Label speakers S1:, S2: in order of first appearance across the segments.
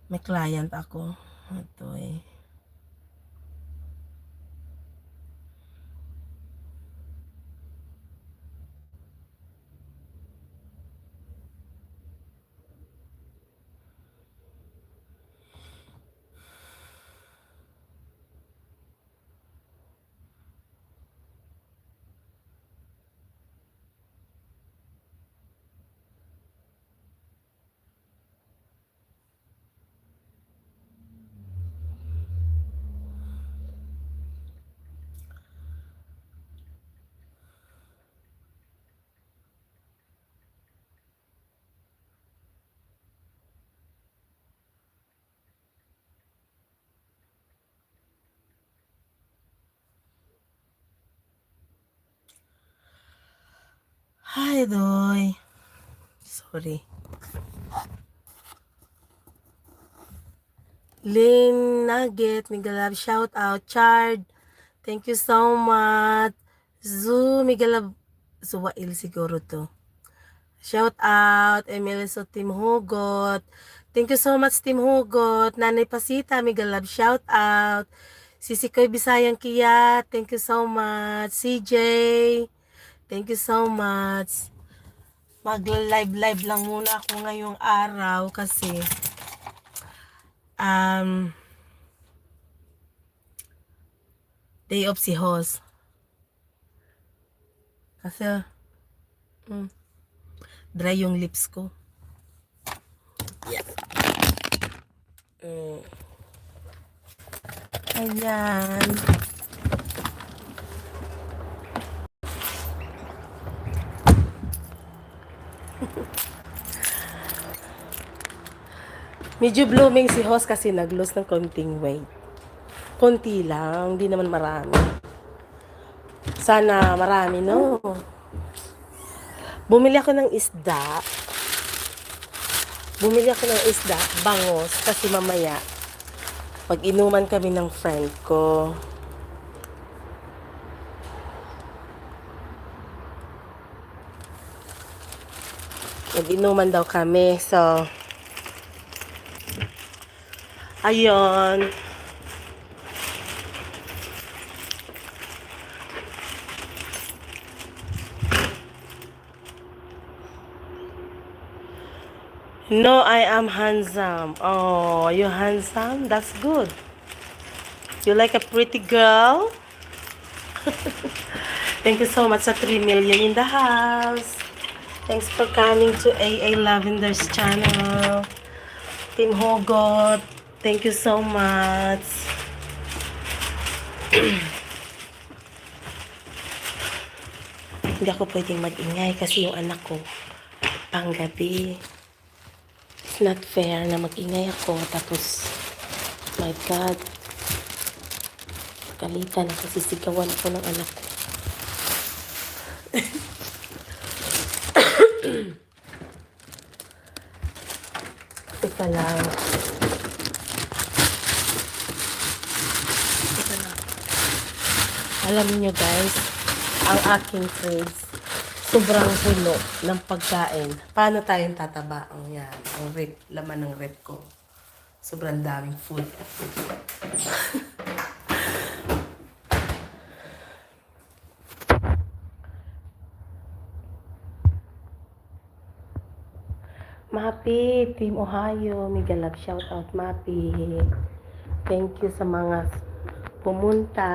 S1: May client ako. Ito eh. Hi, Doy. Sorry. Lynn Nugget, Migalab, shout out. Chard, thank you so much. Migalab, Zuwail siguro to. Shout out. Emiliso Team Hugot. Thank you so much, Team Hugot. Nanay Pasita, Migalab, shout out. Sisikoy Bisayang Kia, thank you so much. CJ, thank you so much. Mag-live lang muna ako ngayong araw kasi day off si host. Kasi dry yung lips ko. Yeah. Ayan. Medyo blooming si host kasi nag-lose ng konting weight. Konti lang, hindi naman marami. Sana marami, no? Bumili ako ng isda. Bangos, kasi mamaya, pag-inuman kami ng friend ko. Mag-inuman daw kami, so, ayun. No, I am handsome. Oh, you handsome? That's good. You like a pretty girl? Thank you so much sa 3 million in the house. Thanks for coming to AA Lavender's channel. Team Hugot, thank you so much. Hindi ako pwedeng mag-ingay kasi yung anak ko panggabi. It's not fair na mag-ingay ako tapos, my God, kalitan ako, sisigawan ako ng anak ko. Teka lang. Alam niyo guys, ang aking fridge sobrang puno ng pagkain. Paano tayong tataba? Ang yan, ang rep, laman ng rep ko. Sobrang daming food. Mapi, Team Ohio, Migalab, shout out Mapi. Thank you sa mga pumunta.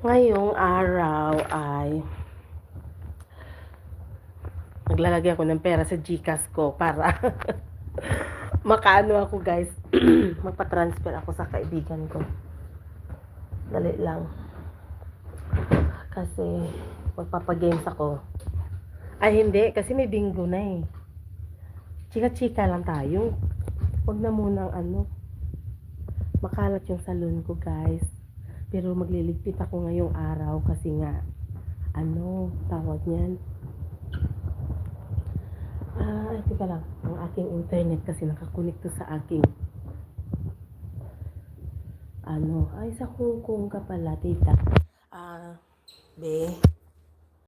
S1: Ngayong araw ay naglalagay ako ng pera sa GCash ko para makaano ako guys. Magpa-transfer ako sa kaibigan ko. Dali lang. Kasi magpapagames ako. Ay hindi, kasi may bingo na eh. Chika-chika lang tayo. Huwag na munang makalat yung salon ko guys. Pero magliligpit ako ngayong araw kasi nga, tawag niyan. Teka lang, ang aking internet kasi nakakunik to sa aking, sa Hong Kong ka pala, tita. Be,